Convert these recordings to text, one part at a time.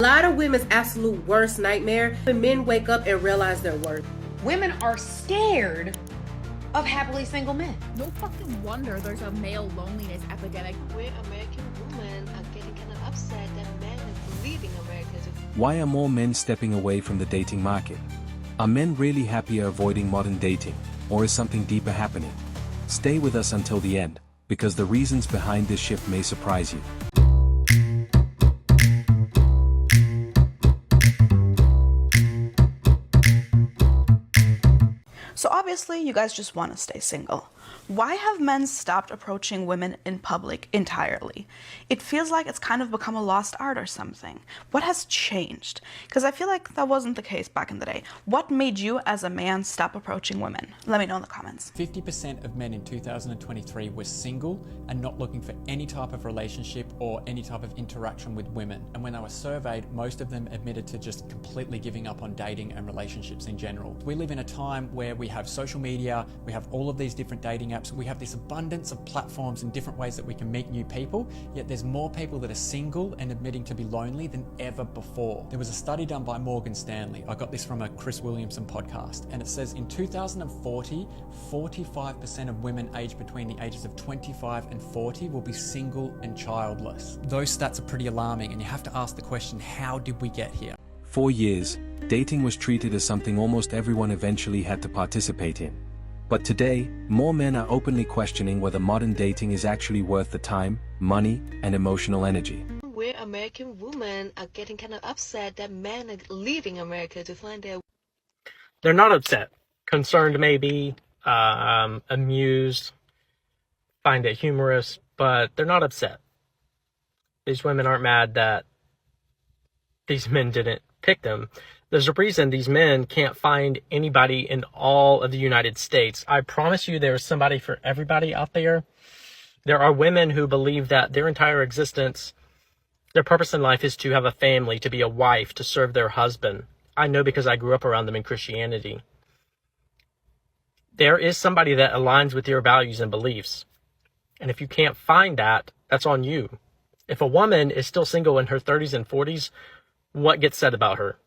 A lot of women's absolute worst nightmare when men wake up and realize their worth. Women are scared of happily single men. No fucking wonder there's a male loneliness epidemic. Where American women are getting kind of upset that men are leaving America to... Why are more men stepping away from the dating market? Are men really happier avoiding modern dating, or is something deeper happening? Stay with us until the end, because the reasons behind this shift may surprise you. So obviously you guys just want to stay single. Why have men stopped approaching women in public entirely? It feels like it's kind of become a lost art or something. What has changed? Because I feel like that wasn't the case back in the day. What made you as a man stop approaching women? Let me know in the comments. 50% of men in 2023 were single and not looking for any type of relationship or any type of interaction with women. And when they were surveyed, most of them admitted to just completely giving up on dating and relationships in general. We live in a time where we have social media, we have all of these different dating apps, we have this abundance of platforms and different ways that we can meet new people, yet there's more people that are single and admitting to be lonely than ever before. There was a study done by Morgan Stanley. I got this from a Chris Williamson podcast, and it says in 2040, 45% of women aged between the ages of 25 and 40 will be single and childless. Those stats are pretty alarming, and you have to ask the question, how did we get here? For years, dating was treated as something almost everyone eventually had to participate in. But today, more men are openly questioning whether modern dating is actually worth the time, money, and emotional energy. Where American women are getting kind of upset that men are leaving America to find their... They're not upset. Concerned maybe, amused, find it humorous, but they're not upset. These women aren't mad that these men didn't pick them. There's a reason these men can't find anybody in all of the United States. I promise you there's somebody for everybody out there. There are women who believe that their entire existence, their purpose in life is to have a family, to be a wife, to serve their husband. I know because I grew up around them in Christianity. There is somebody that aligns with your values and beliefs. And if you can't find that, that's on you. If a woman is still single in her 30s and 40s, what gets said about her?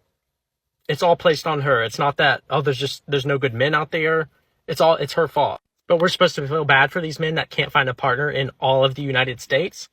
It's all placed on her. It's not that, oh, there's no good men out there. It's her fault. But we're supposed to feel bad for these men that can't find a partner in all of the United States.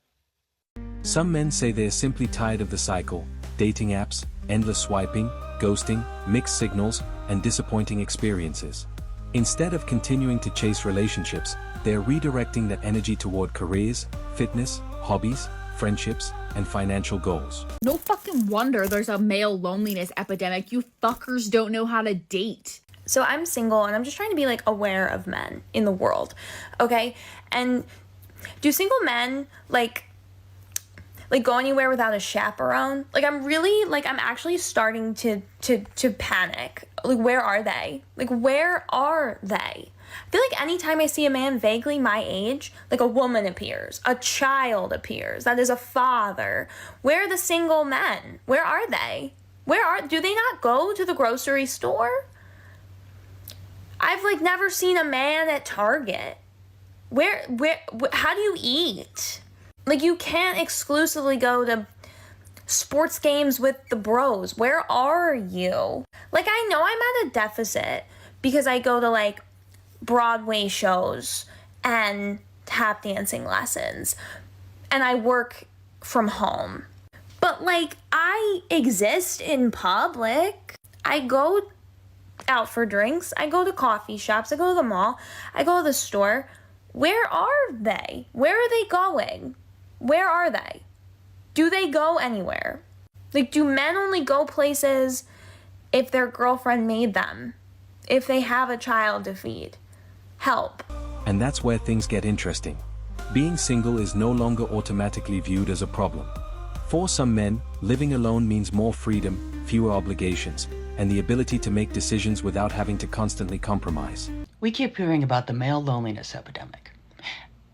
Some men say they're simply tired of the cycle, dating apps, endless swiping, ghosting, mixed signals, and disappointing experiences. Instead of continuing to chase relationships, they're redirecting that energy toward careers, fitness, hobbies, friendships, and financial goals. No fucking wonder there's a male loneliness epidemic. You fuckers don't know how to date. So I'm single and I'm just trying to be like aware of men in the world, okay? And do single men like go anywhere without a chaperone? Like I'm actually starting to panic. Like where are they? Like where are they? I feel like anytime I see a man vaguely my age, like a woman appears, a child appears, that is a father. Where are the single men? Where are they? Do they not go to the grocery store? I've like never seen a man at Target. How do you eat? Like you can't exclusively go to sports games with the bros. Where are you? Like I know I'm at a deficit because I go to like Broadway shows and tap dancing lessons and I work from home, but like I exist in public. I go out for drinks, I go to coffee shops, I go to the mall, I go to the store. Where are they? Where are they going? Where are they? Do they go anywhere? Like, do men only go places if their girlfriend made them, if they have a child to feed? Help. And that's where things get interesting. Being single is no longer automatically viewed as a problem. For some men, living alone means more freedom, fewer obligations, and the ability to make decisions without having to constantly compromise. We keep hearing about the male loneliness epidemic.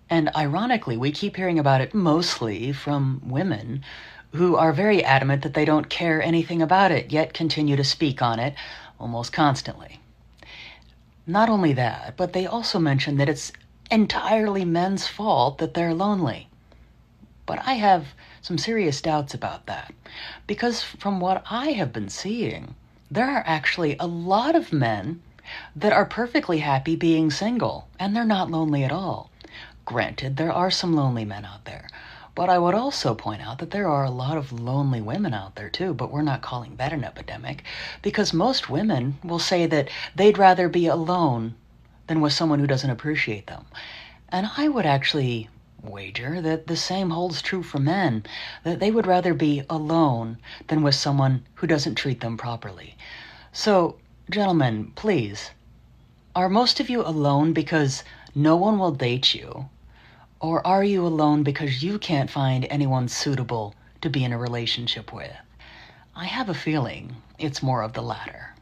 And ironically, we keep hearing about it mostly from women who are very adamant that they don't care anything about it, yet continue to speak on it almost constantly. Not only that, but they also mention that it's entirely men's fault that they're lonely. But I have some serious doubts about that. Because from what I have been seeing, there are actually a lot of men that are perfectly happy being single, and they're not lonely at all. Granted, there are some lonely men out there, but I would also point out that there are a lot of lonely women out there too, but we're not calling that an epidemic, because most women will say that they'd rather be alone than with someone who doesn't appreciate them. And I would actually wager that the same holds true for men, that they would rather be alone than with someone who doesn't treat them properly. So, gentlemen, please, are most of you alone because no one will date you? Or are you alone because you can't find anyone suitable to be in a relationship with? I have a feeling it's more of the latter.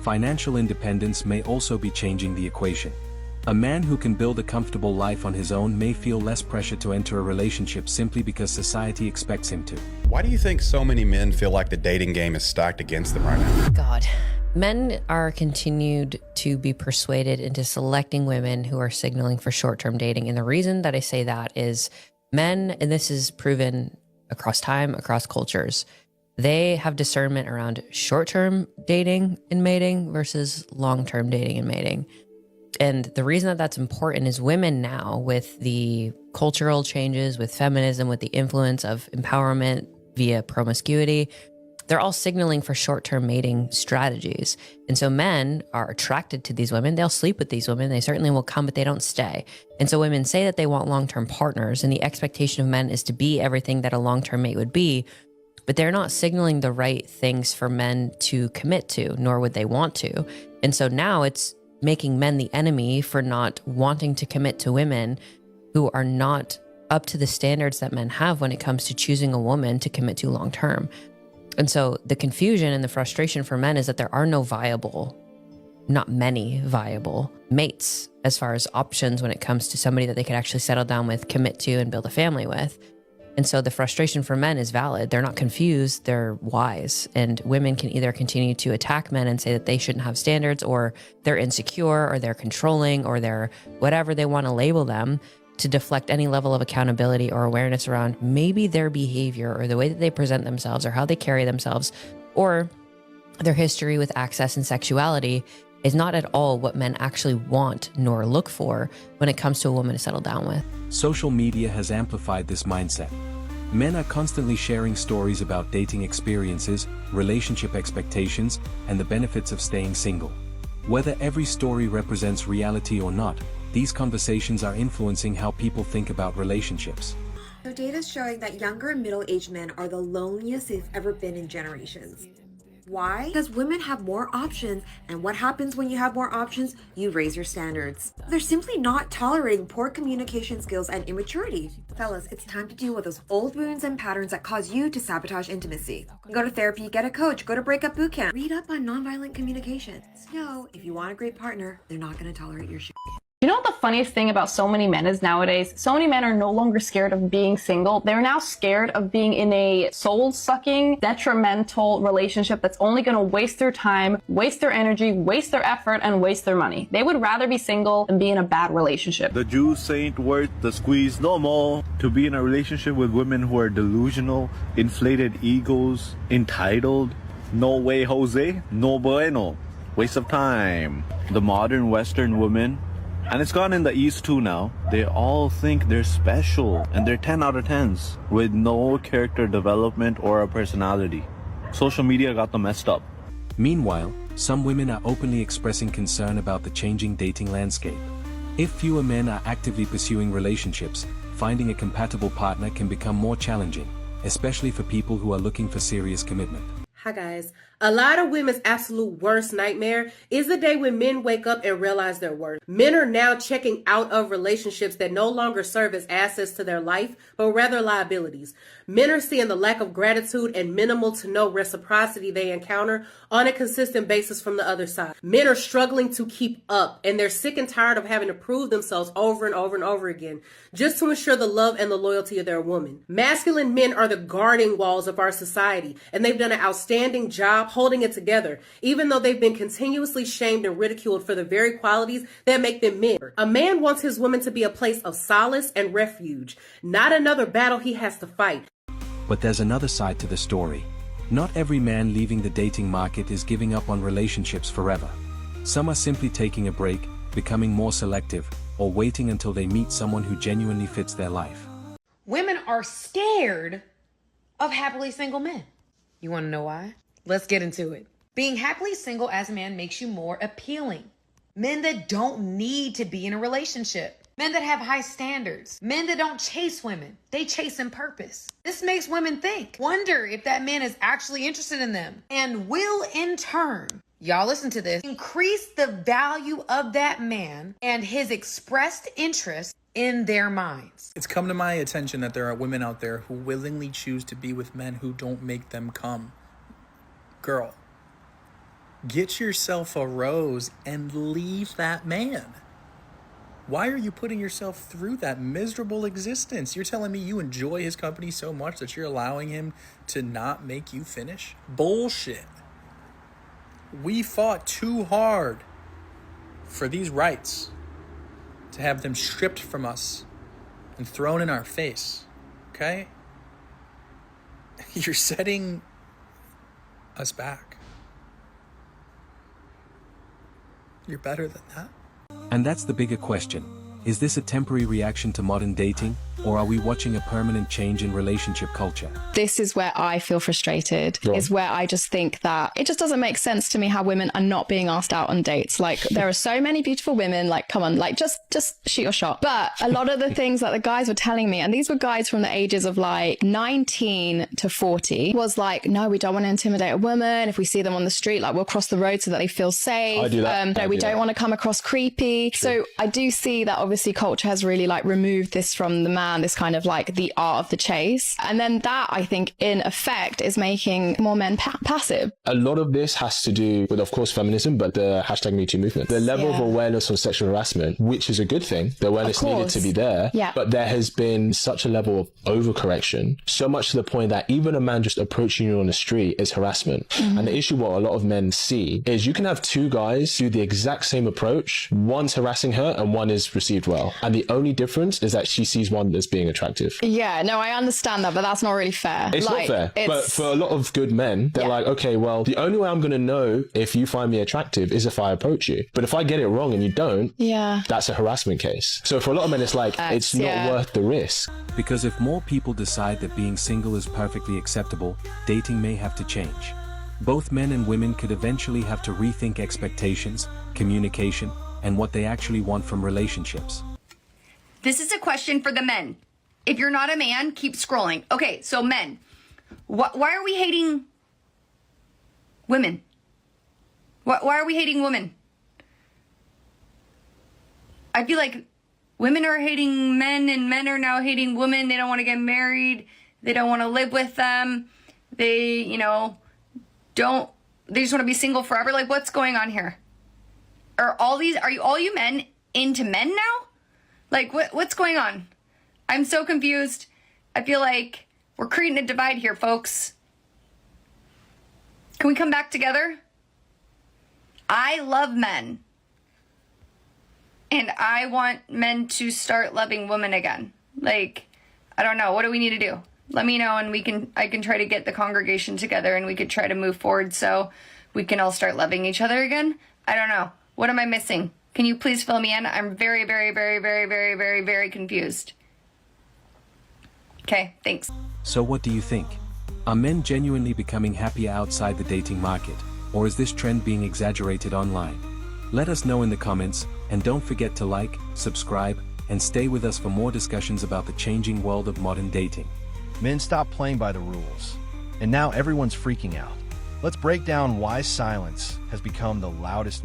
Financial independence may also be changing the equation. A man who can build a comfortable life on his own may feel less pressure to enter a relationship simply because society expects him to. Why do you think so many men feel like the dating game is stacked against them right now? God. Men are continued to be persuaded into selecting women who are signaling for short-term dating. And the reason that I say that is men, and this is proven across time, across cultures, they have discernment around short-term dating and mating versus long-term dating and mating. And the reason that that's important is women now, with the cultural changes, with feminism, with the influence of empowerment via promiscuity, they're all signaling for short-term mating strategies. And so men are attracted to these women. They'll sleep with these women. They certainly will come, but they don't stay. And so women say that they want long-term partners, and the expectation of men is to be everything that a long-term mate would be, but they're not signaling the right things for men to commit to, nor would they want to. And so now it's making men the enemy for not wanting to commit to women who are not up to the standards that men have when it comes to choosing a woman to commit to long-term. And so the confusion and the frustration for men is that there are no viable, not many viable mates as far as options when it comes to somebody that they could actually settle down with, commit to, and build a family with. And so the frustration for men is valid. They're not confused, they're wise. And women can either continue to attack men and say that they shouldn't have standards, or they're insecure, or they're controlling, or they're whatever they want to label them, to deflect any level of accountability or awareness around maybe their behavior or the way that they present themselves or how they carry themselves or their history with access and sexuality is not at all what men actually want nor look for when it comes to a woman to settle down with. Social media has amplified this mindset. Men are constantly sharing stories about dating experiences, relationship expectations, and the benefits of staying single. Whether every story represents reality or not, these conversations are influencing how people think about relationships. So data is showing that younger and middle-aged men are the loneliest they've ever been in generations. Why? Because women have more options, and what happens when you have more options? You raise your standards. They're simply not tolerating poor communication skills and immaturity. Fellas, it's time to deal with those old wounds and patterns that cause you to sabotage intimacy. Go to therapy, get a coach, go to breakup boot camp, read up on nonviolent communication. No, if you want a great partner, they're not going to tolerate your shit. You know what the funniest thing about so many men is nowadays? So many men are no longer scared of being single. They're now scared of being in a soul-sucking, detrimental relationship that's only going to waste their time, waste their energy, waste their effort, and waste their money. They would rather be single than be in a bad relationship. The juice ain't worth the squeeze no more. To be in a relationship with women who are delusional, inflated egos, entitled. No way, Jose. No bueno. Waste of time. The modern Western woman, and it's gone in the East too now, they all think they're special and they're 10 out of 10s with no character development or a personality. Social media got them messed up. Meanwhile, some women are openly expressing concern about the changing dating landscape. If fewer men are actively pursuing relationships, finding a compatible partner can become more challenging, especially for people who are looking for serious commitment. Hi guys. A lot of women's absolute worst nightmare is the day when men wake up and realize their worth. Men are now checking out of relationships that no longer serve as assets to their life, but rather liabilities. Men are seeing the lack of gratitude and minimal to no reciprocity they encounter on a consistent basis from the other side. Men are struggling to keep up, and they're sick and tired of having to prove themselves over and over and over again just to ensure the love and the loyalty of their woman. Masculine men are the guarding walls of our society, and they've done an outstanding job holding it together, even though they've been continuously shamed and ridiculed for the very qualities that make them men. A man wants his woman to be a place of solace and refuge, not another battle he has to fight. But there's another side to the story. Not every man leaving the dating market is giving up on relationships forever. Some are simply taking a break, becoming more selective, or waiting until they meet someone who genuinely fits their life. Women are scared of happily single men. You want to know why? Let's get into it. Being happily single as a man makes you more appealing. Men that don't need to be in a relationship. Men that have high standards. Men that don't chase women. They chase in purpose. This makes women think, wonder if that man is actually interested in them, and will in turn, y'all listen to this, increase the value of that man and his expressed interest in their minds. It's come to my attention that there are women out there who willingly choose to be with men who don't make them come. Girl, get yourself a rose and leave that man. Why are you putting yourself through that miserable existence? You're telling me you enjoy his company so much that you're allowing him to not make you finish? Bullshit. We fought too hard for these rights to have them stripped from us and thrown in our face, okay? You're setting us back. You're better than that. And that's the bigger question. Is this a temporary reaction to modern dating, or are we watching a permanent change in relationship culture? This is where I feel frustrated, is where I just think that it just doesn't make sense to me how women are not being asked out on dates. Like, there are so many beautiful women, like, come on, like, just shoot your shot. But a lot of the things that the guys were telling me, and these were guys from the ages of like 19 to 40, was like, no, we don't want to intimidate a woman. If we see them on the street, like, we'll cross the road so that they feel safe. I do that. No, we don't want to come across creepy. True. So I do see that obviously culture has really like removed this from the man, this kind of like the art of the chase. And then that, I think, in effect is making more men passive. A lot of this has to do with, of course, feminism, but the hashtag #MeToo movement. The level of awareness on sexual harassment, which is a good thing, the awareness needed to be there, but there has been such a level of overcorrection, so much to the point that even a man just approaching you on the street is harassment. Mm-hmm. And the issue what a lot of men see is you can have two guys do the exact same approach, one's harassing her and one is received well. And the only difference is that she sees one as being attractive. Yeah, no, I understand that, but that's not really fair. It's not fair. But for a lot of good men, they're like, okay, well, the only way I'm going to know if you find me attractive is if I approach you. But if I get it wrong and you don't, that's a harassment case. So for a lot of men, it's like, it's not worth the risk. Because if more people decide that being single is perfectly acceptable, dating may have to change. Both men and women could eventually have to rethink expectations, communication, and what they actually want from relationships. This is a question for the men. If you're not a man, keep scrolling. Okay, so men, why are we hating women? Why are we hating women? I feel like women are hating men and men are now hating women. They don't want to get married. They don't want to live with them. They, they just want to be single forever. Like, what's going on here? Are all you men into men now? Like, what's going on? I'm so confused. I feel like we're creating a divide here, folks. Can we come back together? I love men. And I want men to start loving women again. Like, I don't know. What do we need to do? Let me know and I can try to get the congregation together and we could try to move forward so we can all start loving each other again. I don't know. What am I missing? Can you please fill me in? I'm very, very, very, very, very, very, very confused. Okay, thanks. So what do you think? Are men genuinely becoming happier outside the dating market, or is this trend being exaggerated online? Let us know in the comments, and don't forget to like, subscribe, and stay with us for more discussions about the changing world of modern dating. Men stopped playing by the rules, and now everyone's freaking out. Let's break down why silence has become the loudest